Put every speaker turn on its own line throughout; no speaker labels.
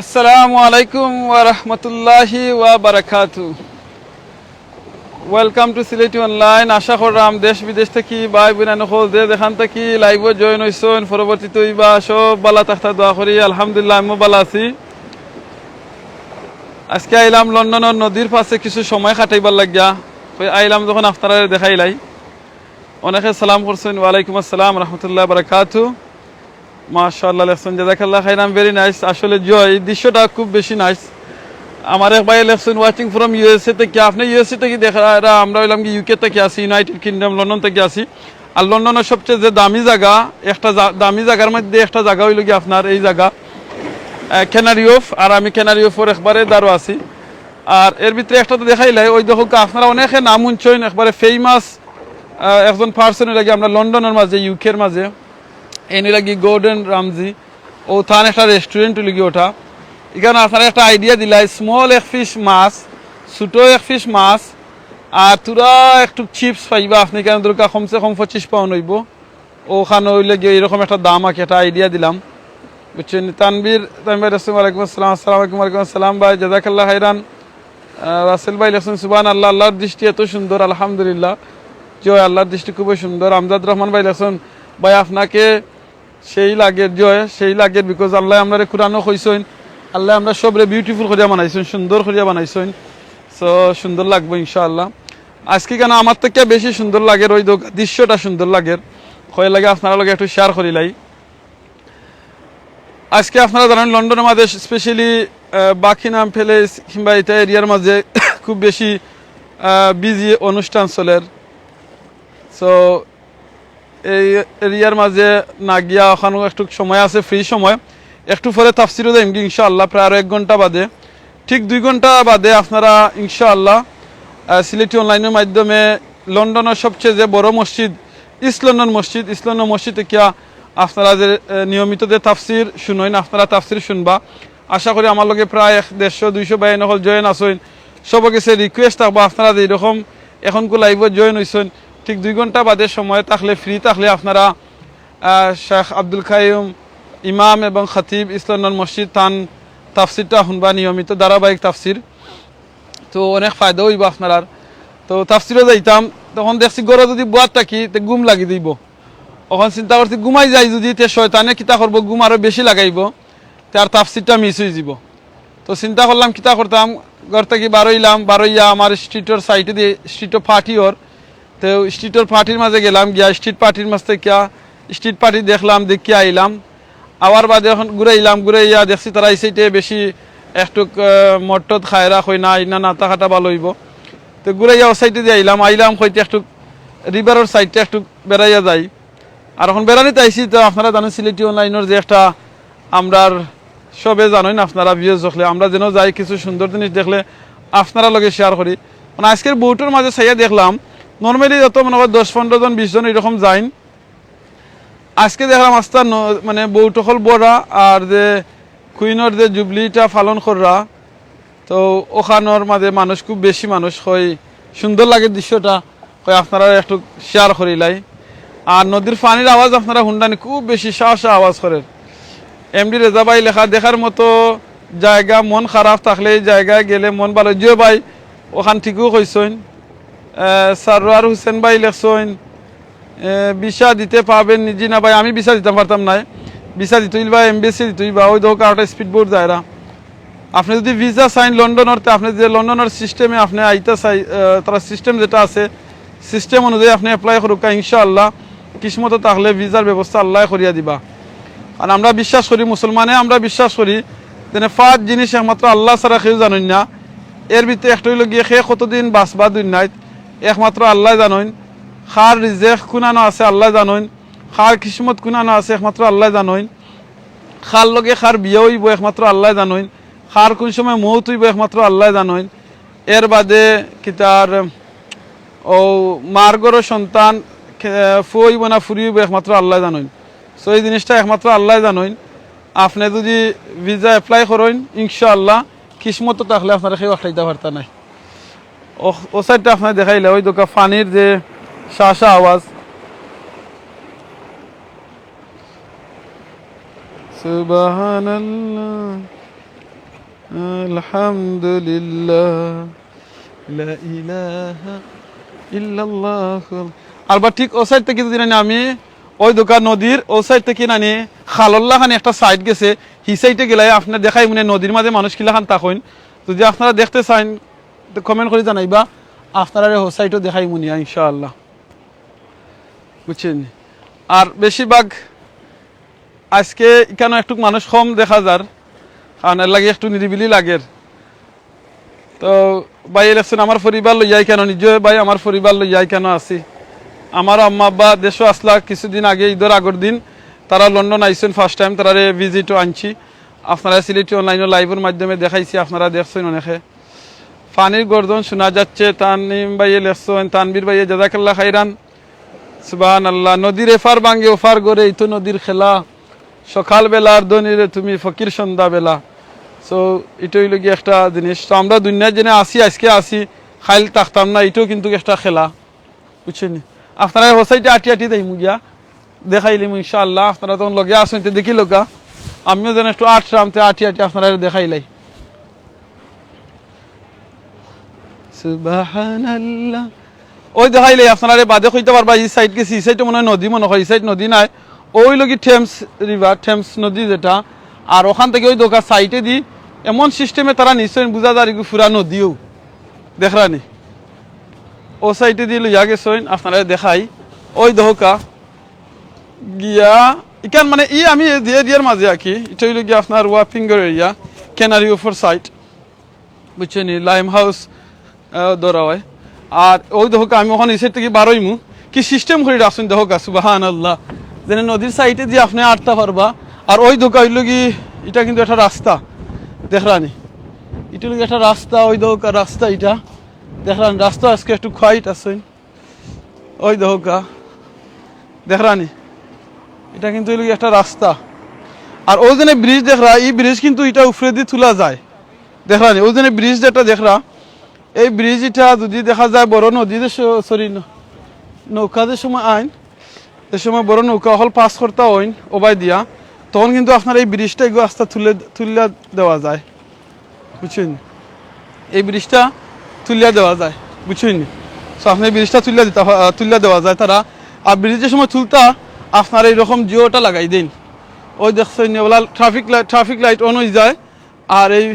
আসসালামু আলাইকুম ওয়া রাহমাতুল্লাহি ওয়া বারাকাতুহু। Welcome to Sylheti online. আশা করলাম দেশ বিদেশ থেকে ভাই বোন যে যেখান থেকে লাইভে জয়েন হইছেন পরবর্তীতে বা সব বালা থাকতা দোয়া করি। আলহামদুলিল্লাহ আমি ভালো আছি। আজকে আইলাম লন্ডনের নদীর পাশে কিছু সময় কাটাইবার লাগিয়া। আইলাম যখন আপনারা দেখাইলাই, অনেকে সালাম করছেন, ওয়ালাইকুম আসসালাম রহমতুল্লাহ বারাকাতুহু। মাশাআল্লাহ, লেখছেন জাযাকাল্লাহ খাইরান, ভেরি নাইস। আসলে জয় এই দৃশ্যটা খুব বেশি নাইস। আমার এক ভাই লেখছেন ওয়াচিং ফ্রম ইউএসএ থেকে। আপনি ইউএসএ থেকে দেখা, আমরা হইলাম কি ইউকে থেকে আসি, ইউনাইটেড কিংডম লন্ডন থেকে আসি। আর লন্ডনের সবচেয়ে যে দামি জায়গা, একটা দামি জায়গার মধ্যে একটা জায়গা হইল কি আপনার এই জায়গা ক্যানারি অফ। আর আমি ক্যানারি অফের একবারে দাঁড়ো আছি। আর এর ভিতরে একটা তো দেখাইলাই, ওই দেখো আপনারা অনেকে নাম শুনছেন, একবারে ফেমাস একজন পার্সনের লাগে আমরা লন্ডনের মাঝে, ইউকের মাঝে, এনি লাগি গর্ডন রামজি। ও থান একটা রেস্টুরেন্ট লাগি ওটা। এখানে আপনারা একটা আইডিয়া দিলাই, স্মল এক ফিশ মাছ, ছোটো এক ফিশ মাছ, আর তোরা একটু চিপস পাইবা আপনি, কেন দরকার কমসে কম 25 পাউন্ড হইব। ওখানে হইলে গিয়ে এরকম একটা দাম আছে, একটা আইডিয়া দিলাম, বুঝছেন। তানবীর তানবীর রাসূল ওয়ালাইকুম আসসালাম। আসসালামু আলাইকুম। ওয়ালাইকুম আসসালাম ভাই, জাযাকাল্লাহ খাইরান। রাসেল ভাই লেখছেন সুবহানাল্লাহ, আল্লাহর দৃষ্টি এত সুন্দর, আলহামদুলিল্লাহ। জয়, আল্লাহর দৃষ্টি খুবই সুন্দর। আমজাদ রহমান ভাই লেখছেন ভাই আপনাকে সেই লাগে, জয় সেই লাগে, বিকজ আল্লাহ আমরা কোরআনও কইছেন, আল্লাহ আমরা সবরে বিউটিফুল করিয়া বানাইছেন, সুন্দর করিয়া বানাইছেন। সো সুন্দর লাগবে ইনশাআল্লাহ। আজকে কেন আমার থেকে বেশি সুন্দর লাগে, ওই দৃশ্যটা সুন্দর লাগে, কয় লাগে আপনারা লগে একটু শেয়ার করিলাই। আজকে আপনারা জানেন লন্ডনের মাঝে স্পেশালি বাকিনাম প্যালেস কিংবা এটা এরিয়ার মাঝে খুব বেশি বিজি অনুষ্ঠান চলের। সো এই এরিয়ার মাঝে না গিয়া ওখানেও একটু সময় আছে, ফ্রি সময়, একটু পরে তাফসিরও দেন ইনশাআল্লাহ, প্রায় আরও 1 ঘন্টা বাদে, ঠিক 2 ঘন্টা বাদে আপনারা ইনশাআল্লাহ সিলেটি অনলাইনের মাধ্যমে লন্ডনের সবচেয়ে যে বড় মসজিদ ইস্ট লন্ডন মসজিদে কিয়া আপনারা যে নিয়মিত যে তাফসির শুনেন, আপনারা তাফসির শুনবা। আশা করি আমার লগে প্রায় 150-200 ভাই নকল জয়েন আসেন। সবকে সে রিকোয়েস্ট থাকবো, আপনারা যে এরকম এখনকো লাইভে জয়েন হয়েছেন, ঠিক 2 ঘন্টা বাদে সময় থাকলে, ফ্রি থাকলে আপনারা শেখ আব্দুল কাইয়ুম ইমাম এবং খতিব ইস্ট লন্ডন মসজিদ তান তাফসিরটা শুনবা, নিয়মিত ধারাবাহিক তাফসির। তো অনেক ফায়দা হইব আপনার। তো তাফসিরও যাইতাম, তখন দেখছি গড়ে যদি বুয়ার থাকি তে গুম লাগি দিব। তখন চিন্তা করছি ঘুমাই যাই যদি, তে শয়তানে কিতা করবো, ঘুম আরও বেশি লাগাইব, তার তাফসিরটা মিস হয়ে যাব। তো চিন্তা করলাম কিতা করতাম, ঘর থেকে বারোইয়া আমার স্ট্রিটের সাইডে দিয়ে স্ট্রিটের পার্টিওর, তো স্ট্রিটের পার্টির মাঝে গেলাম, গিয়া স্ট্রিট পার্টির মাঝে গিয়া স্ট্রিট পার্টি দেখলাম, দেখিয়া আইলাম। আবার বাদে এখন ঘুরাইয়া দেখছি তারা এই সাইডে বেশি একটু মট্টত খায়রা হয় না, ইনা নাতা খাটা ভালো হইব। তো ঘুরাইয়া ও সাইডে দিয়ে আইলাম হইতে একটু রিভারের সাইডটা একটু বেড়াইয়া যাই। আর এখন বেড়ানিতে আইসি, তো আপনারা জানেন সিলেটি অনলাইনের যে একটা আমরার সবে জানেন আপনারা ভিউজ দেখলে, আমরা যেন যাই কিছু সুন্দর জিনিস দেখলে আপনারা লগে শেয়ার করি। মানে আজকের বউটোর মাঝে চাইয়া দেখলাম, নর্মালি যত মনে হয় 10-15 জন 20 জন এরকম যাইন, আজকে দেখলাম আস্তা মানে বউটকল বড়া আর যে কুইনের যে জুবলিটা পালন করা, তো ওখানোর মাঝে মানুষ খুব বেশি মানুষ হয়, সুন্দর লাগে দৃশ্যটা, হয় আপনারা একটু শেয়ার করিলাই। আর নদীর পানির আওয়াজ আপনারা হুন্ডানি খুব বেশি শাহ আওয়াজ করে। এমডি রেজা ভাই লেখা দেখার মতো জায়গা, মন খারাপ থাকলে এই জায়গায় গেলে মন ভালো। জিও ভাই ওখান ঠিকও কইসইন। সারোয়ার হোসেন ভাই লেখছেন ভিসা দিতে পারবেন নিজি না ভাই, আমি ভিসা দিতে পারতাম নাই, ভিসা দিতই বা এমবেসি দিতই বা, ওই দেখো একটা স্পিড বোর্ড যায়রা। আপনি যদি ভিসা চাইন লন্ডনের, আপনি যে লন্ডনের সিস্টেমে আপনি আইতা চাই, তারা সিস্টেম যেটা আছে সিস্টেম অনুযায়ী আপনি অ্যাপ্লাই করুক, ইনশাআল্লাহ কিসমত থাকলে ভিসার ব্যবস্থা আল্লাহ করিয়া দিবা। আর আমরা বিশ্বাস করি, মুসলমানে আমরা বিশ্বাস করি যে 5 জিনিস একমাত্র আল্লাহ ছাড়া কেউ জানেন না। এর ভিতরে একটা হইল গিয়ে সে কতদিন বাঁচবা দুনিয়ায় একমাত্র আল্লাহ জানেন। খার রিজেক কুনানো আছে আল্লাহ জানেন, খার কিসমত কুনানো আছে একমাত্র আল্লাহ জানেন, খার লগে খার বিয়ে হইব একমাত্র আল্লাহ জানেন, খার কোন সময় মৌত হইব একমাত্র আল্লাহ জানেন। এর বাদে কিতার ও মার্গর সন্তান ফুইব না ফুরিব একমাত্র আল্লাহ জানেন। সো এই জিনিসটা একমাত্র আল্লাহ জানেন। আপনি যদি ভিসা অ্যাপ্লাই করেন ইনশাআল্লাহ কিসমত থাকলে আপনারা কেউ খাইতে পারতা নাই। ও সাইডটা আপনার দেখাইলে ওই দোকা পানির যে শাসা আওয়াজ, সুবহানাল্লাহ আলহামদুলিল্লাহ লা ইলাহা ইল্লাল্লাহ। আর বা ঠিক ও সাইড থেকে যদি নানি আমি ওই দোকান নদীর ও সাইড থেকে নানি খালল্লা খানি একটা সাইড গেছে হি সাইডে গেলে আপনার দেখাই মানে নদীর মাঝে মানুষ কিলা খান তাকইন যদি আপনারা দেখতে চান তো কমেন্ট করে জানাইবা আপনারা ও সাইডও দেখাই মুনিয়া ইনশাআল্লাহ বুঝছেন। আর বেশিরভাগ আজকে কেন একটু মানুষ কম দেখা যার কারণ এর লাগে একটু নিরিবিলি লাগের। তো ভাই ইলেকশন আমার পরিবার লইয়াই কেন নিজে ভাই আমার পরিবার লইয়াই কেন আছি। আমার আম্মা আব্বা দেশও আসলা কিছুদিন আগে ঈদের আগর দিন তারা লন্ডন আইসেন ফার্স্ট টাইম তারা ভিজিটও আনছি আপনারা সিলেটি অনলাইনে লাইভের মাধ্যমে দেখাইছি আপনারা দেখছেন অনেকে। পানির গর্জন শোনা যাচ্ছে তাননিম ভাইয়ে লেখছেন তানবীর ভাইয়ে জাযাকাল্লাহ খাইরান সুবহানাল্লাহ। নদীর এফার ভাঙ্গে ওফার গড়ে এই তো নদীর খেলা সকালবেলার দনিরে তুমি ফকির সন্ধ্যাবেলা। সো এটাই লগি একটা জিনিস। তো আমরা দুনিয়ার জেনে আসি আজকে আসি খাইল থাকতাম না এটাও কিন্তু একটা খেলা বুঝছেন। আপনারা হোসাইটে আটি আটি দেই মুগিয়া দেখাইলিম ইনশাআল্লাহ আপনারা তখন লগে আসেন দেখি লোকা আমিও যেন একটু আটরামতে আটি আটি আপনারা দেখাইলাই। সুবহানাল্লাহ ওই দেখাইলে আপনারা বাদে কইতে পারবা এই সাইড গেছি এই সাইডে মনে হয় নদী মনে হয় এই সাইড নদী নাই ওই লগি টেমস রিভার টেমস নদী যেটা। আর ওখান থেকে ওই দোকান সাইডে দি এমন সিস্টেমে তারা নিশ্চয় বুঝা যায় ফুরা নদীও দেখরানি ও সাইডে দিয়ে লইয়া গেছেন আপনারা দেখাই ওই দহকা গিয়া ইকান মানে ই আমি এরিয়ার মাঝে আঁকি এটা হইল গিয়া আপনার ওয়াপিঙ্গর এরিয়া কেনারি ওফর সাইড বুঝছেন লাইম হাউস ধরা হয়। আর ওই দহকা আমি ওখানে এই সাইড থেকে বারোইমু কি সিস্টেম করে রাখছেন দহকা সুবহানাল্লাহ যেন নদীর সাইডে দিয়ে আপনি আটতে পারবা। আর ওই দোকা হইল কি এটা কিন্তু একটা রাস্তা দেখরানি এটা হইল একটা রাস্তা ওই দোকা রাস্তা এটা দেখরান রাস্তা আজকে একটু খোয়াইট আছেন ওই দোকা দেখরানি এটা কিন্তু হইল একটা রাস্তা। আর ওই জন্য ব্রিজ দেখরা এই ব্রিজ কিন্তু এটা উপরে দিয়ে তোলা যায় দেখরানি ওই জন্য ব্রিজ যেটা দেখরা এই ব্রিজ এটা যদি দেখা যায় বড় নদীতে সরি নৌকাদের সময় আইন এ সময় বড় নৌকা হল পাস করতে হইন ওবাই দিয়া তখন কিন্তু আপনার এই ব্রিজটা এগুলো আস্তে তুলে দেওয়া যায় বুঝছেন। এই ব্রিজটা তুলিয়া দেওয়া যায় বুঝছেন। সো আপনি এই ব্রিজটা তুলিয়া দেওয়া যায় তারা। আর ব্রিজের সময় তুলতা আপনার এইরকম জিওটা লাগাই দিন ওই দেখছেন ওলা ট্রাফিক লাইট অন হয়ে যায় আর এই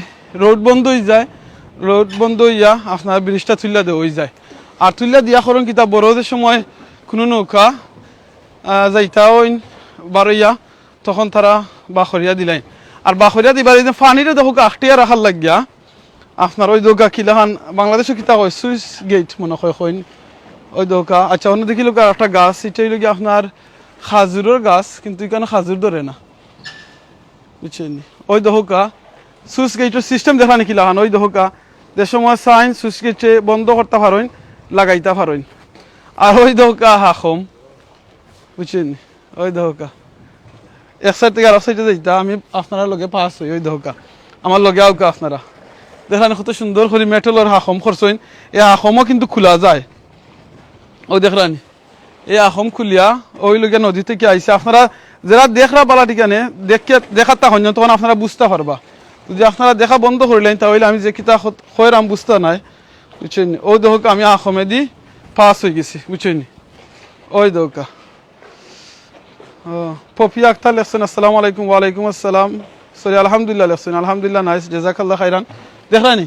রোড বন্ধ হয়ে যায় রোড বন্ধ হইয়া আপনার ব্রিজটা তুলিয়া দেওয়া হয়ে যায়। আর তুলিয়া দিয়া করেন কিতা বড়দের সময় কোনো নৌকা যাইতা ওই বারইয়া তখন তারা বাখরিয়া দিলাই। আর বাখরিয়া দিবার এই যে পানিটা দেখো আখটিয়া রাখার লাগিয়া আপনার ওই দৌকা কিলাহান বাংলাদেশে কিতা হয় সুইচ গেট মনে হয় হইন ওই দৌকা। আচ্ছা অন্য দেখি লোক একটা গাছ এটাই লোক আপনার খাজুরের গাছ কিন্তু এখানে খাজুর ধরে না বুঝছেন। ওই দহকা সুইচ গেটের সিস্টেম দেখা নাকি লাহান ওই দহকা যে সময় সাইন সুইচ গেটে বন্ধ করতে পারেন লাগাইতে পারেন। আর ওই দহকা হাখম বুঝছেন ওই দহকা এক সাইড থেকে আর সাইডে যাইতা আমি আপনারা লগে পাস হই ওই দহকা আমার লগে আউকা আপনারা দেখেন কত সুন্দর করে মেটালের হাখম করছেন। এই হাখমও কিন্তু খোলা যায় ওই দেখরানি এই আখম খুলিয়া ওই লগে নদী থেকে আইসে আপনারা যারা দেখরা বালা ঠিকানে দেখার তা হন তখন আপনারা বুঝতে পারবা। যদি আপনারা দেখা বন্ধ করিলেন তাহলে আমি যে কিতা খয়ের আমি বুঝতে নাই বুঝছেন। ওই দহকা আমি আখমে দি পাস হয়ে গেছি বুঝছেন ওই দহকা। পপিয়া আক্তার লেখছেন আসসালামু আলাইকুম ওয়ালাইকুম আসসালাম সরি আলহামদুলিল্লাহ লেখছেন আলহামদুলিল্লাহ নাইস জাযাকাল্লাহ খাইরান। দেখরানি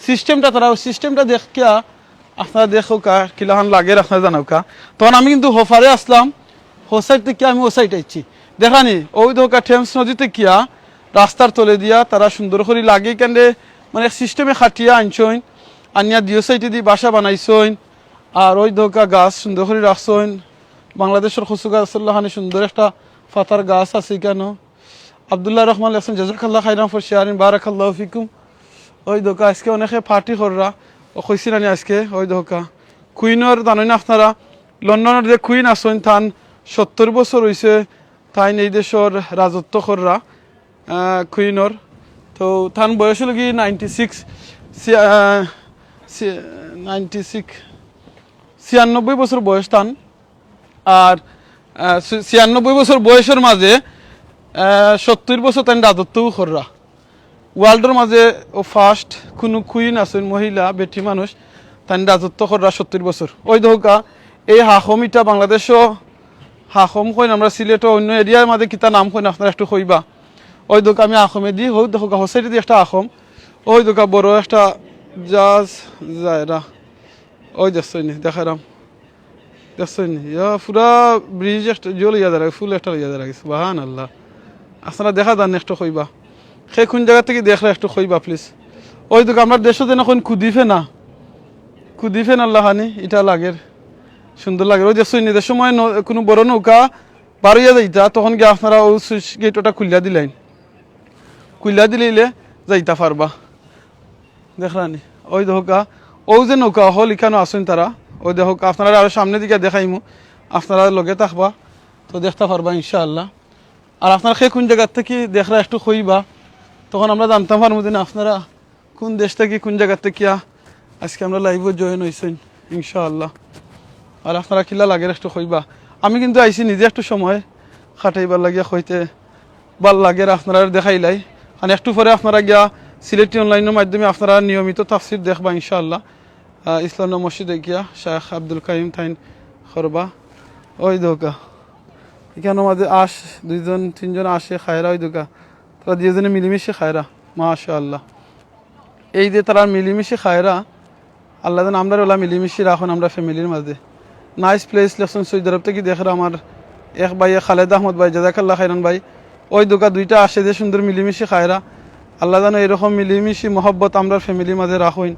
সিস্টেমটা তারা সিস্টেমটা দেখিয়া আপনারা দেখো কা কিলাহান লাগে আপনারা জানাও কা। তখন আমি কিন্তু হোফারে আসলাম হোসাইড থেকে আমি ও সাইড আইছি দেখানি ওই দোকা টেমস নদীতে কিয়া রাস্তার তলে দিয়া তারা সুন্দর করে লাগে কেন মানে সিস্টেমে খাটিয়া আনছইন আনিয়া দিও সাইডে দিয়ে বাসা বানাইছইন। আর ওই দোকা গাছ সুন্দর করে রাখছইন বাংলাদেশের খসু গাছানি সুন্দর একটা ফাতার গাছ আছে কেন। আব্দুল্লাহ রহমান লেখছেন জাযাকাল্লাহ খাইরান ফর শেয়ারিং বারাকাল্লাহু ফিকুম। ওই দোকা আজকে অনেকে পার্টি কররা ও কইছি না আজকে ওই দোকা কুইনের জানেন আপনারা লন্ডনের যে কুইন আসেন তান 70 বছর হয়েছে তাই এই দেশের রাজত্ব কররা কুইনের। তো তান বয়স হল কি 96 96 বছর বয়স তান। আর 96 বছর বয়সের মাঝে 70 বছর তাই রাজত্বও কররা ওয়ার্ল্ডের মাঝে ও ফার্স্ট কোনো কুইন আছেন মহিলা বেটি মানুষ তাই রাজত্ব করা 70 বছর। ওই দোকা এই হাখম ইটা বাংলাদেশও হাখম কইন আমরা সিলেট অন্য এরিয়ার মাঝে কিতা নাম কইন আপনারা একটু কইবা। ওই দোকা আমি আখমে দিই হোক দেখো হোসাইটি দিয়ে একটা আখম ওই দোকা বড় একটা জাজ যায়রা ওই দেখছনি দেখারাম দেখছনি পুরা ব্রিজ একটা জল ইয়া দাঁড়ায় ফুল একটা ইয়া দাঁড়ায় সুবহান আল্লাহ। আপনারা দেখা যান একটু কইবা সে কোন জায়গা থেকে দেখলে একটু কইবা প্লিজ। ওই দোকা আমার দেশও যেন এখন কুদিফেন আল্লাহ হানি এটা লাগের সুন্দর লাগে। ওই যে সৈন্যদের সময় কোনো বড় নৌকা বাড়িয়া যাইতা তখন গিয়ে আপনারা ওই সুইচ গেট ওটা খুলিয়া দিলে যাইতা পারবা দেখলানি। ওই দেখা ও যে নৌকা হল এখানে আসেন তারা ওই দেখ আপনারা আরো সামনে দিকে দেখাইমু আপনারা লগে থাকবা তো দেখতে পারবা ইনশাআল্লাহ। আর আপনারা সে কোন জায়গার থেকে দেখরা একটু কইবা তখন আমরা জানতাম পারবো যে আপনারা কোন দেশ থেকে কোন জায়গার থেকে আজকে আমরা লাইভে জয়েন হয়েছেন ইনশাআল্লাহ। আর আপনারা কিলা লাগে একটু কইবা। আমি কিন্তু আইসি নিজে একটু সময় খাটাইবার লাগিয়া কইতে ভাল লাগে আপনারা দেখাইলাই। আর একটু পরে আপনারা গিয়া সিলেটি অনলাইনের মাধ্যমে আপনারা নিয়মিত তাফসির দেখবা ইনশাআল্লাহ। ইসলাম মসজিদে গিয়া শেখ আব্দুল কাইম থাইন করবা। ওই দোকা এখানে আমাদের দুইজন তিনজন আসে খায়রা ওই দোকা তারা দুজনে মিলিমিশে খায়রা মাশাআল্লাহ। এই যে তারা মিলিমিশে খায়রা আল্লাহ যেন আমরা ওলা মিলিমিশি রাখুন আমরা ফ্যামিলির মাঝে। নাইস প্লেস লেসন সৌদি আরব থেকে দেখরা আমার এক ভাই খালেদ আহমদ ভাই জাজাকাল্লাহ খাইরান ভাই ওই দোকা দুইটা আসে যে সুন্দর মিলিমিশি খায়রা। আল্লাহ যেন এরকম মিলিমিশি মহব্বত আমরা ফ্যামিলির মাঝে রাখুন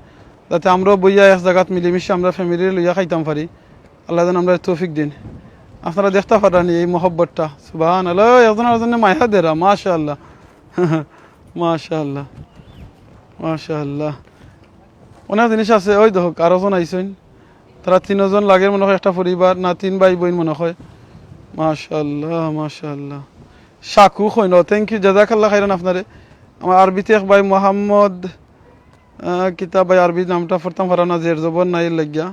যাতে আমরাও বইয়া এক জায়গাত মিলিমিশি আমরা ফ্যামিলির লইয়া খাইতাম পারি। আল্লাহ যেন আমরা তৌফিক দিন। আপনারা দেখতে পারানি এই মহব্বতটা সুবহানাল্লাহ একজন আরেকজনে মায়া দেরা মাশাআল্লাহ মাশাআল্লাহ মাশাআল্লাহ। অনেক জিনিস আছে ওই দেখো আরোজন আইসেন তারা তিনজন লাগের মনে হয় একটা পরিবার না তিন ভাই বোন মনে হয় মাশাআল্লাহ মাশাআল্লাহ। শাকু হইন থ্যাংক ইউ জাজাকাল্লাহ খাইরান আপনারে। আমার আরবিতে এক ভাই মোহাম্মদ কিতাব ভাই আরবি নামটা পড়তাম পারা না জের জবর নাই লাগিয়া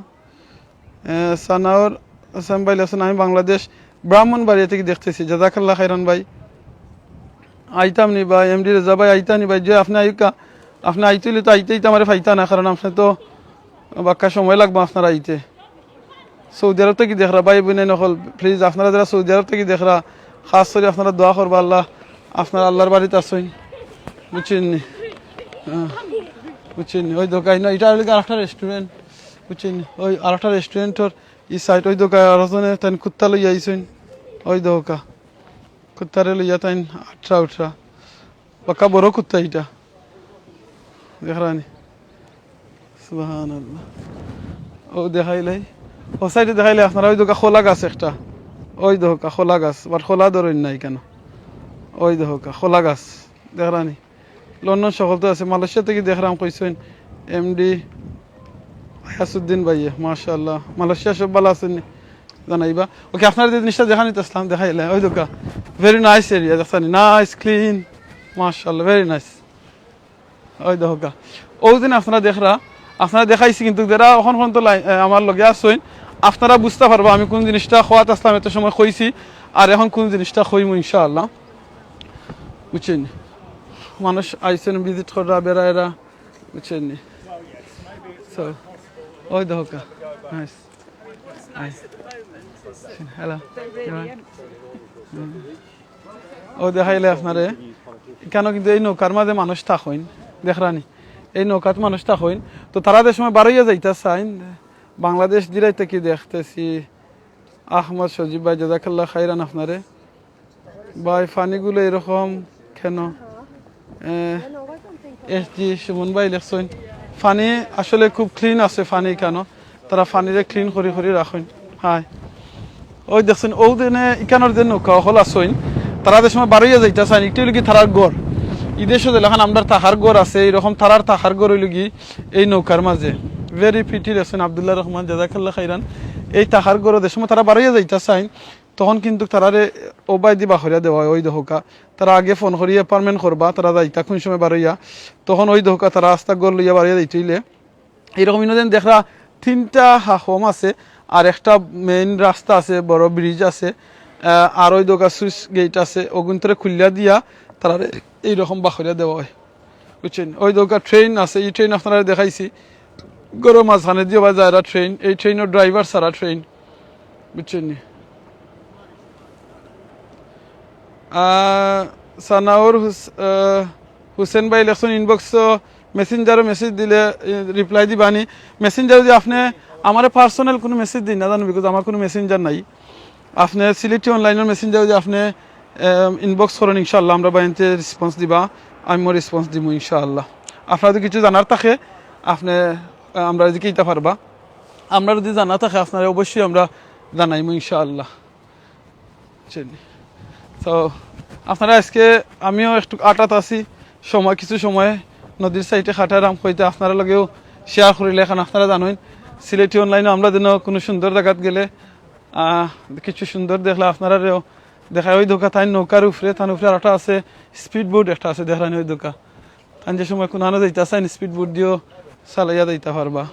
সানাউর আসাম ভাই লেসন আমি বাংলাদেশ ব্রাহ্মণবাড়িয়া থেকে দেখতেছি জাজাকাল্লাহ খাইরান ভাই। আইতাম নি ভাই এমডি রেজা ভাই আইতা নি ভাই যে আপনি আইকা আপনি আইতেলে তো আইতেই তো আমার ফাইতা না কারণ আপনি তো বাক্কা সময় লাগবে আপনার আইতে। সৌদি আরব থেকে দেখরা ভাই বোন নকল প্লিজ আপনারা যারা সৌদি আরব থেকে দেখরা খাস করে আপনারা দোয়া করবা আল্লাহ আপনার আল্লাহর বাড়িতে আসুন বুঝছেন নি বুঝছেন নি। ওই দোকান এটা আরেকটা রেস্টুরেন্ট বুঝছেন নি ওই আরেকটা রেস্টুরেন্টর ই সাইড ওই দোকান আরেকজনে তাই কুত্তা লইয়া আইসেন ওই দোকা কুত্তারে লইয়া তাই আঠরা বাক্কা বড় কুত্তা এটা দেখরানি সুবহানাল্লাহ। ও দেখাইলাই ও সাইডে দেখাইলে আপনারা ওই দোকা খোলা গাছ একটা ওই দোকা খোলা গাছ বাট খোলা ধরেন নাই কেন ওই দোকা খোলা গাছ দেখরানি। লন্ডন সকল তো আছে মালয়েশিয়া থেকে দেখরাম কইছেন এমডি হাসুদ্দিন ভাইয়া মাশাআল্লাহ মালয়েশিয়া সব ভালো আছেন জানাইবা। ওকে আপনারা যে জিনিসটা দেখানি তো ইসলাম দেখাইলে ওই দোকা ভেরি নাইস এরিয়া দেখছেন নাইস ক্লিন মাশাআল্লাহ ভেরি নাইস। ওই দোকা ও দিন আপনারা দেখরা আপনারা দেখাইছি কিন্তু যারা এখন পর্যন্ত আমার লগে আসছেন আপনারা বুঝতে পারবো আমি কোন জিনিসটা খোয়াত আসলাম এত সময় কইছি আর এখন কোন জিনিসটা কইমু ইনশাআল্লাহ বুঝছেন। মানুষ আইসেন ভিজিট করা বেড়ায়রা বুঝছেন নি। ওই দোকা নাইস হ্যালো ও দেখাইলে আপনারে কেন কিন্তু এই নৌকার মাঝে মানুষ থাকইন দেখরানি এই নৌকাত মানুষ থাকইন তো তারা যে সময় বাড়াইয়া যাইতা চাইন বাংলাদেশ দিরাইতে কি দেখতেছি আহমদ সজীব ভাই জাজাকাল্লাহ খাইরান আপনারে ভাই ফানিগুলো এরকম কেন এসজি সুমন ভাই লেখছেন ফানি আসলে খুব ক্লিন আছে ফানি কেন তারা ফানিরে ক্লিন করে রাখেন। হাই ওই দেখছেন ও দিনে ইকানোর যে নৌকা হল আসইন তারা যে সময় বাড়াইয়া যাইতা চাইন একটু কি তারার গড় ইদেশে যেখান আমরা তাহার গড় আছে এইরকম তারার তাহার গড় হইল কি এই নৌকার মাঝে ভেরি পিটি রেছেন আব্দুল্লাহ রহমান জাজাকাল্লাহ খাইরান। এই তাহার গড় যে সময় তারা বাড়াইয়া যাইতা চাইন তখন কিন্তু তারারে ওবাই দি বাহরিয়া দেওয়া হয় ওই দহকা তারা আগে ফোন করিয়া পারমেন্ট করবা তারা যাইতা কোন সময় বাড়াইয়া তখন ওই দহকা তারা রাস্তা গড় লইয়া বাড়াইয়া যাইতইলে এইরকম ইনোদিন দেখরা তিনটা হোম আছে আর একটা মেইন রাস্তা আছে বড় ব্রিজ আছে আর ওই দোকা সুইচ গেট আছে ওগুন্তরে খুলিয়া দিয়া তারা এইরকম বাহরিয়া দেওয়া হয় বুঝছেন। ওই দোকা ট্রেন আছে, এই ট্রেন আপনারা দেখাইছি গরম মাঝখানে দিয়ে বা যারা ট্রেন, এই ট্রেনের ড্রাইভার ছাড়া ট্রেন, বুঝছেন নি। সানাউর হুসেন ভাই লেখছেন ইনবক্স মেসেঞ্জারও মেসেজ দিলে রিপ্লাই দিবানি। মেসেঞ্জার যদি আপনি আমার পার্সোনাল কোনো মেসেজ দিন না জানো, বিকজ আমার কোনো মেসেঞ্জার নাই। আপনি সিলেটি অনলাইনের মেসেঞ্জার যদি আপনি ইনবক্স করেন ইনশাআল্লাহ আমরা বাইনতে রেসপন্স দিবা, আমিও রেসপন্স দিব ইনশাআল্লাহ। আপনার যদি কিছু জানার থাকে আপনি আমরা যদি কইতে পারবা, আমরা যদি জানা থাকে আপনারা অবশ্যই আমরা জানাইমু ইনশাআল্লাহ। তো আপনারা আজকে আমিও একটু আটাত আছি, সময় কিছু সময় নদীর সাইডে খাটারাম হইতে আপনারা লগেও শেয়ার করিলে। এখন আপনারা জানেন সিলেটি অনলাইনে আমরা যেন কোনো সুন্দর জায়গাত গেলে কিছু সুন্দর দেখলে আপনারাও দেখায়। ওই দোকা তাই নৌকার উপরে, তার উপরে আটা আছে, স্পিড বোট একটা আছে দেখানি ওই দোকা। তাই যে সময় কোনো আনো যাইতে আসেন স্পিড বোট দিয়েও চালাইয়া দিতে পারবা,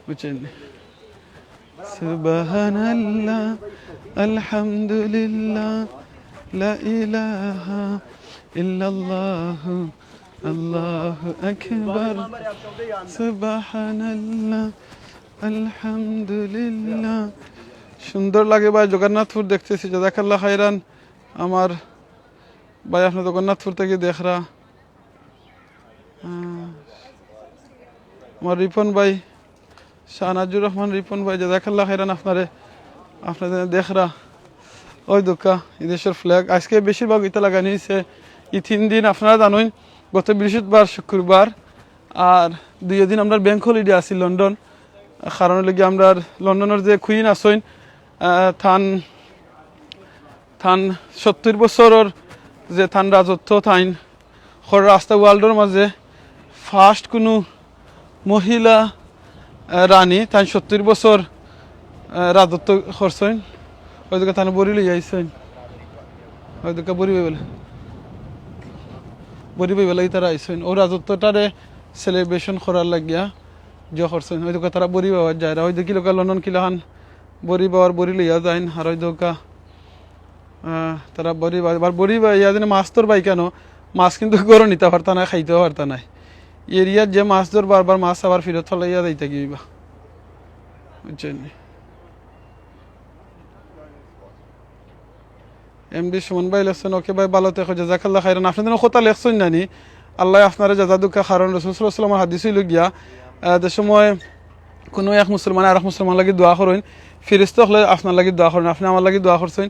বুঝছেন। সুবহানাল্লাহ আলহামদুলিল্লাহ লা ইলাহা ইল্লাল্লাহ আল্লাহু আকবার সুবহানাল্লাহ আলহামদুলিল্লাহ। সুন্দর লাগে ভাই জগন্নাথপুর দেখতেছি, জাযাকাল্লাহ খাইরান। আমার ভাই আপনি জগন্নাথপুর থেকে দেখরা, আমার রিপন ভাই শাহনাজুর রহমান রিপন ভাই জাযাকাল্লাহ খাইরান আপনাদের দেখরা। ওই দোকা এই দেশের ফ্ল্যাগ আজকে বেশিরভাগ ইটা লাগানি হয়েছে। এই 3 দিন আপনারা জানেন গত বৃহস্পতিবার শুক্রবার আর 2 দিন আমরা ব্যাংক হলিডে আছি লন্ডন। কারণ লেগে আমরা লন্ডনের যে কুইন আসইন থান 70 বছরের যে থান রাজত্ব থাইন রাস্তা ওয়ার্ল্ডের মাঝে ফার্স্ট কোনো মহিলা রানী তাই 70 বছর রাজত্ব করছেন। ওই দিকে তাহলে বড়ি লই আইসেন, ওই দিকে বড়ি বইবেলা তারা আইসেন ও রাজত্বটারে সেলিব্রেশন করার লাগিয়া যে করছেন। ওই দিকে তারা বড়ি বাবার যায়, ওই দিকে লোক লন্ডন কিলাহান বড়ি বাবার বড়ি লইয়া যায়। আর ওই দোকা তারা বড়ি ইয়া যেন মাছ তোর বাই কেন মাছ কিন্তু গরম নিতে পারতা না, খাইতেও পারতা নাই। এরিয়ার যে মাছ ধর বারবার মাছ আবার ফিরত ফলাইয়া দিতে গিবা, বুঝছেন। এমডি সুমন ভাই লেখছেন ওকে ভাই ভালো থেকো জাযাকাল্লাহ খাইরান। আপনাদের কথা লেখছেন জানি আল্লাহ আপনারা জাযা দুঃখা। কারণ রাসূল সাল্লাল্লাহু আলাইহি ওয়াসাল্লাম হাদিস হইল গিয়া যে সময় কোনো এক মুসলমান আর এক মুসলমান লাগি দোয়া করেন, ফেরেশতা হলে আপনার লাগি দোয়া করেন, আপনি আমার লাগি দোয়া করছেন,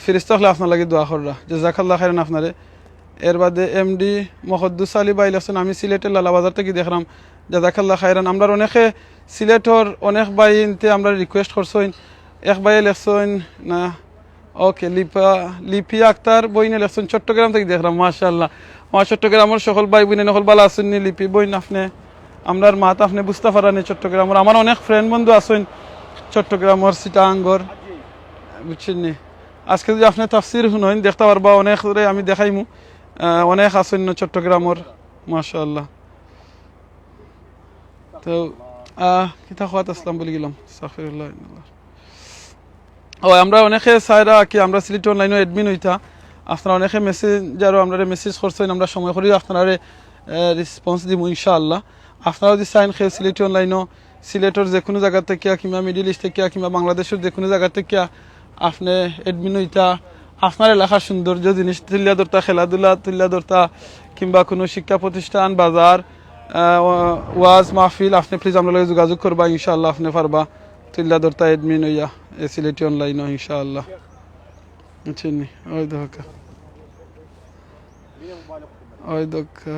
ফেরেশতা হলে আপনার লাগি দোয়া কররা, জাযাকাল্লাহ খাইরান আপনারে। এর বাদে এমডি মুহাদ্দিস আলী ভাই লেখছেন আমি সিলেটের লালাবাজার থেকে দেখলাম, জাযাকাল্লাহ খাইরান। আমরা অনেকে সিলেটর অনেক ভাই ইনতে আমরা রিকোয়েস্ট করছেন। এক ভাই লেখছেন না ওকে লিপিয়া আক্তার বইনে লেখছেন চট্টগ্রাম থেকে দেখলাম, মাশাআল্লাহ। আমার চট্টগ্রামের সকল ভাই বোনে নকল ভালো আছেন নি? লিপি বইন আপনি আমরার মাত আপনি বুঝতে পারানি চট্টগ্রামের। আমার অনেক ফ্রেন্ড বন্ধু আছেন চট্টগ্রামের চিটাঙ্গর, বুঝছেন নি। আজকে যদি আপনি তাফসির শুনেন দেখতে পারবা, অনেক আমি দেখাইমু, অনেক আছেন চট্টগ্রামের, মাশাআল্লাহ। তো কিতা খাওয়াত আসলাম বলে গেলাম, আস্তাগফিরুল্লাহ। ও আমরা অনেকে চাইরা কি আমরা সিলেটি অনলাইনে অ্যাডমিন হইতা, আপনারা অনেকে মেসেঞ্জারও আমরা মেসেজ করছেন, আমরা সময় করি আপনারা রেসপন্স দিব ইনশাআল্লাহ। আপনারা যদি চাইন খেয়ে সিলেটি অনলাইনও সিলেটের যে কোনো জায়গা থেকে কিংবা মিডিল ইস্ট থেকে কিংবা বাংলাদেশের যে কোনো জায়গা থেকে আপনি অ্যাডমিন হইতা, আপনার এলাকার সৌন্দর্য জিনিস তুলিয়া ধরতা, খেলাধুলা তুলিয়া ধরতা, কিংবা কোনো শিক্ষা প্রতিষ্ঠান, বাজার, ওয়াজ মাহফিল, আপনি প্লিজ আমরা লগে যোগাযোগ করবা ইনশাআল্লাহ। আপনি পারবা তুলিয়া ধরতা অ্যাডমিন হইয়া সিলেটি অনলাইনও ইনশাআল্লাহ, বুঝছেন নি। ওই দোকা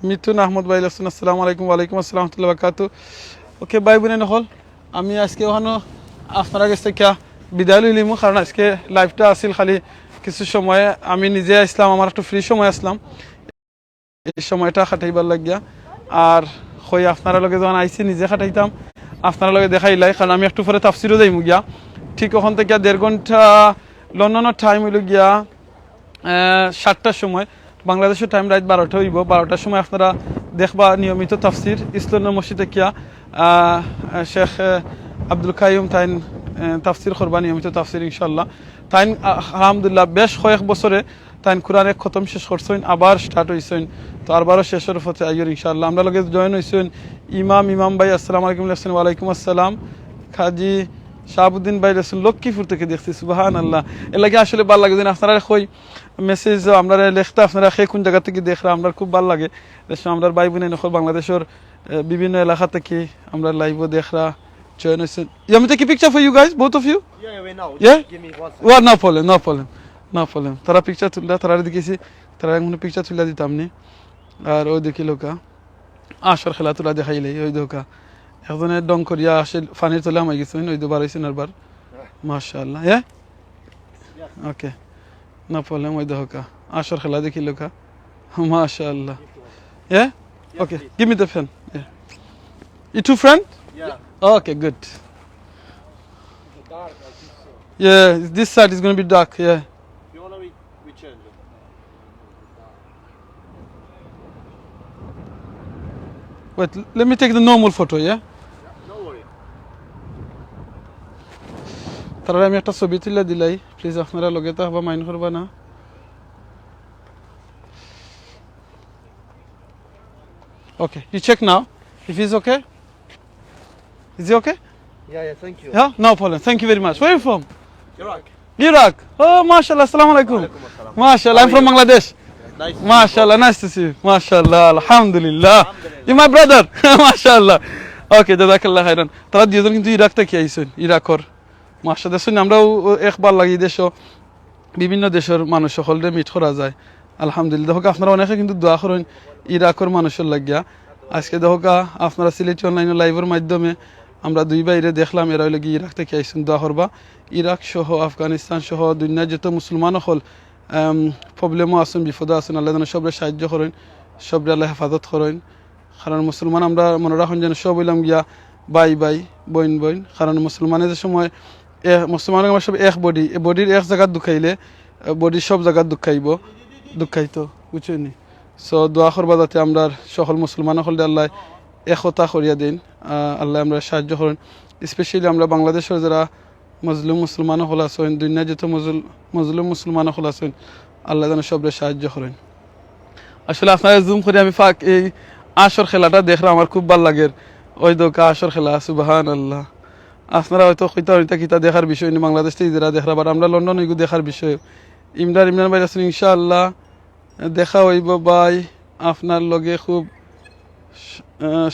মিথুন আহমদ ভাই লেখছেন আসসালামু আলাইকুম। ওয়ালাইকুম আসসালাম ওয়া বারাকাতুহু। ওকে ভাই বোনে নকল আমি আজকে ওখানে আপনারা কাছ থেকে বিদায় লইলিমু, কারণ আজকে লাইভটা আসিল খালি কিছু সময় আমি নিজে আসলাম, আমার একটু ফ্রি সময় আসলাম, এই সময়টা খাটাইবার লাগিয়া। আর হই আপনারা লগে যখন আইসি নিজে খাটাইতাম, আপনারা লগে দেখাইলাই, কারণ আমি একটু পরে তাফসিরও যাইমু গিয়া। ঠিক ওখান থেকে 1.5 ঘন্টা লন্ডনের টাইম হইল গিয়া 7টার সময়, বাংলাদেশের টাইম রাত 12টা হইব। 12টার সময় আপনারা দেখবা নিয়মিত তাফসির ইসলামের মসজিদে কিয়া শেখ আব্দুল কাইয়ুম তাইন তাফসির করবা, নিয়মিত তাফসির ইনশাল্লাহ। তাইন আলহামদুলিল্লাহ বেশ কয়েক বছরে তাই কোরআনে খতম শেষ করছেন আবার স্টার্ট হয়েছেন তো আরবারও শেষের পথে আইয়র ইনশাআল্লাহ আমরা লগে জয়েন হয়েছেন ইমাম ভাই আসসালামু আলাইকুম ওয়ালাইকুম আসসালাম খাজি শাহাবুদ্দিন ভাই রসুন লক্ষ্মীপুর থেকে দেখছি সুবহানাল্লাহ এর লাগে আসলে ভালো লাগে যেন আপনারা কই মেসেজ আমরা লেখতে আপনারা সেই কোন জায়গা থেকে দেখরা আমরা খুব ভালো লাগে আমরা ভাই বোন নকল বাংলাদেশের বিভিন্ন এলাকা থেকে আমরা লাইভও দেখরা জয়েন হয়েছেন You want me to take a picture for you guys, both of you?
Yeah, wait now.
Yeah?
Give me 1 second.
Well, no problem. তারা পিকচার তুললা তারা দেখেছি তারা কোনো পিকচার তুলে দিতাম নি আর ওই দেখি লোকা আসর খেলা তুলা দেখাইলে ওই দোকা একজনের ডং করিয়া আসে ফানির তোলা মাই গেছেন ওই দুবার হয়েছেন আরবার মাশাআল্লাহ হ্যাঁ ওকে নো প্রবলেম ওই দোকা আসর খেলা দেখি লোকা মাশাআল্লাহ হ্যাঁ okay give me the fan You two friend?
Yeah.
Okay, good.
Dark, I think so.
Yeah, this side is going to be dark, yeah.
You wanna we change it?
Wait, let me take the normal photo, yeah?
No worry.
তারা আমি একটা ছবি তুলে দিলাই please আপনারা লগে তো হবা মাইন্ড করবা না Okay, you check now if he's okay. Is he okay?
Yeah, thank you.
Yeah, no problem. Thank you very much. Where are you from?
Iraq.
Iraq. Oh, mashallah. Assalamu alaikum. Mashallah, I'm from Bangladesh.
Nice.
Mashallah, nice to see you. Mashallah, alhamdulillah. You're my brother. Mashallah. Okay, jazakallah khairan. তারা দুজন কিন্তু Iraq থেকে আইছেন ইরাকর মাশাআল্লাহ দেখুন আমরাও একবার লাগি দেশ বিভিন্ন দেশের মানুষ সকলরে মিট করা যায় আলহামদুলিল্লাহ দেখো আপনারা অনেকে কিন্তু দোয়া করেন ইরাকর মানুষের লাগিয়া আজকে দেখো আপনারা সিলেট অনলাইন লাইভের মাধ্যমে আমরা দুই বাইরে দেখলাম এরা লাগি ইরাক থেকে আইছেন দোয়া করবা ইরাক সহ আফগানিস্তান সহ দুনিয়ার যত মুসলমান হল প্রবলেমও আছেন বিপদ আছেন আল্লাহ যেন সবরে সাহায্য করেন সবরে আল্লাহ হেফাজত করেন কারণ মুসলমান আমরা মনে রাখুন যেন সব হইলাম গিয়া বাই বইন কারণ মুসলমানের যে সময় মুসলমানের আমার সব এক বডি বডির এক জায়গায় দুখাইলে বডির সব জায়গায় দুঃখাইতো বুঝছেন সো দোয়া করবা যাতে আমরা সকল মুসলমান হল আল্লাহ একতা করিয়া দিন আল্লাহ আমরা সাহায্য করেন স্পেশালি আমরা বাংলাদেশের যারা মজলুম মুসলমান হল আছেন দুনিয়া যত মজলুম মুসলমান হল আছেন আল্লাহ যেন সবরে সাহায্য করেন আসলে আপনারা জুম করে আমি ফাঁক এই আসর খেলাটা দেখলাম আমার খুব ভালো লাগে ওই দোকা আসর খেলা সুবহানাল্লাহ আপনারা হয়তো কইতা কিতা দেখার বিষয় নেই বাংলাদেশ থেকে যারা দেখরা আর আমরা লন্ডন ওইগু দেখার বিষয় ইমরান ভাই আছেন ইনশাআল্লাহ দেখা হইব ভাই আপনার লগে খুব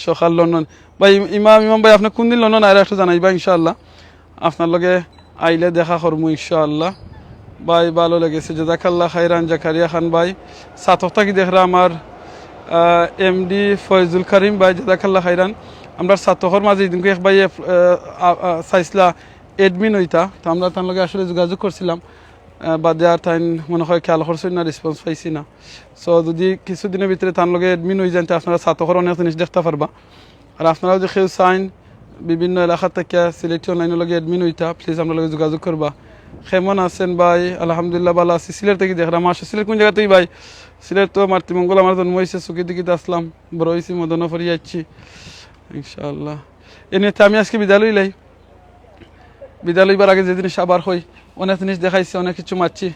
সকাল লন্ডন ভাই ইমাম ভাই আপনি কোন দিন লন্ডন আইলে একটু জানাইবা ইনশাআল্লাহ আপনার লগে আইলে দেখা করবো ইনশাআল্লাহ ভাই ভালো লেগেছে জাযাকাল্লাহ খাইরান জাকারিয়া খান ভাই সাতকটা কি দেখরা আমার এমডি ফয়জুল করিম ভাই জাযাকাল্লাহ খাইরান আমরা সাতকর মাঝে দিনকে এক ভাই চাইছিলা এডমিন হইতা তো আমরা তার লগে আসলে যোগাযোগ করছিলাম বাদে আর তাই মনে হয় খেয়াল করছেন না রেসপন্স পাইছি না সো যদি কিছুদিনের ভিতরে তার লগে এডমিন হয়ে যান আপনারা সাতকর অনেক জিনিস দেখতে পারবা আর আপনারাও যে কেউ চাইন বিভিন্ন এলাকা থেকে সিলেক্ট অনলাইনের লগে এডমিন হইতা প্লিজ আপনার লগে যোগাযোগ করবা কেমন আছেন ভাই আলহামদুলিল্লাহ ভালো আছি সিলেট থেকে দেখলাম আসে সিলেট কোন জায়গাতেই ভাই সিলেট তো মাতৃমঙ্গল আমার জন্ম হয়েছে চুকি দিকিতে আসলাম বড় হয়েছি মদনফরি যাচ্ছি ইনশাআল্লাহ এমনিতে আমি আজকে বিদ্যালয় লইবার আগে যে জিনিস আবার হই অনেক জিনিস দেখাইছি অনেক কিছু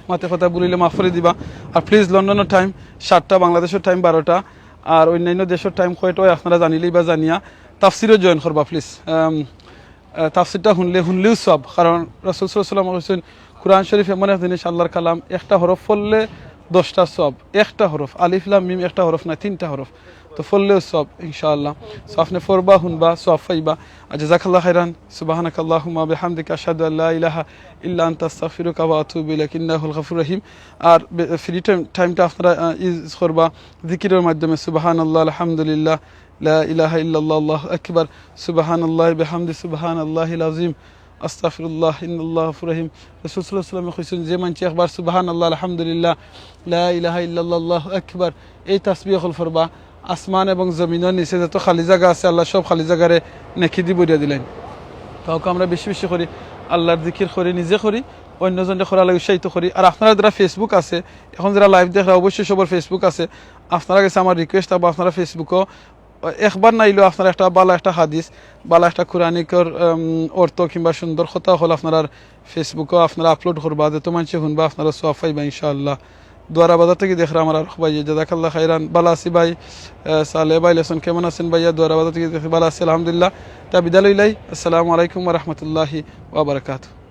মাতে কথা বলিলে মাফ করে দিবা আর প্লিজ লন্ডনের টাইম 7টা বাংলাদেশের টাইম 12টা আর অন্যান্য দেশের টাইম কয়টা আপনারা জানিলেই বা জানিয়া তাফসিরও জয়েন করবা প্লিজ তাফসিরটা শুনলেও সব কারণ রাসূল সাল্লাল্লাহু আলাইহি ওয়াসাল্লাম বলেছেন কোরআন শরীফ এমন এক জিনিস আল্লাহর কালাম একটা হরফ পড়লে 10টা সব একটা হরফ আলিফ লাম মিম একটা হরফ না 3টা হরফ তো পড়লেও সব ইনশাআল্লাহ সো আপনি পড়বা শুনবা সব পাইবা আর জাযাকাল্লাহ খাইরান সুবহানাকাল্লাহুম্মা বিহামদিকা আশহাদু আল্লা ইলাহা ইল্লা আনতা আস্তাগফিরুকা ওয়া আতুবু ইলাইক ইন্নাহুল গফুরুর রহিম আর ফ্রি টাইমটা আপনারা ইউজ করবা জিকিরের মাধ্যমে সুবহানাল্লাহ আলহামদুলিল্লাহ লা ইলাহা ইল্লাল্লাহ আল্লাহু আকবার সুবহানাল্লাহি বিহামদি সুবহানাল্লাহিল আযীম আস্তাগফিরুল্লাহ ইন্নাল্লাহু গফুরুর রহিম রাসূল সাল্লাল্লাহু আলাইহি ওয়াসাল্লাম কইছেন যে মানছে একবার সুবহানাল্লাহ আলহামদুলিল্লাহ লা ইলাহা ইল্লাল্লাহ আল্লাহু আকবার এই তাসবিহুল ফরবা আসমান এবং জমিনের নিচে যত খালি জায়গা আছে আল্লাহ সব খালি জায়গারে নেকি দি বইরা দিলেন তাওকে আমরা বেশি বেশি করি আল্লাহর জিকির করি নিজে করি অন্যজনকে করা লাগে উৎসাহিত করি আর আপনারা যারা ফেসবুক আছে এখন যারা লাইভ দেখরা অবশ্যই সবার ফেসবুক আছে আপনারা কাছে আমার রিকোয়েস্ট থাকবো আপনারা ফেসবুকও একবার নাইলেও আপনারা একটা বালা একটা হাদিস বালা একটা কোরআনিকর অর্থ কিংবা সুন্দর কথা হল আপনার ফেসবুকও আপনারা আপলোড করবা যত মানুষে শুনবা আপনারা সওয়াব পাইবা ইনশাআল্লাহ দুয়ারা বাজার থেকে দেখরা আমার আর ভাই জাজাকাল্লাহ খাইরান বালা আছি ভাই সালে ভাই লেসন কেমন আছেন ভাইয়া দুয়ারা বাজার থেকে দেখে বালা আছি আলহামদুলিল্লাহ তা বিদায় লইলাই আসসালামু আলাইকুম ওয়া রাহমাতুল্লাহি ওয়া বারাকাতুহু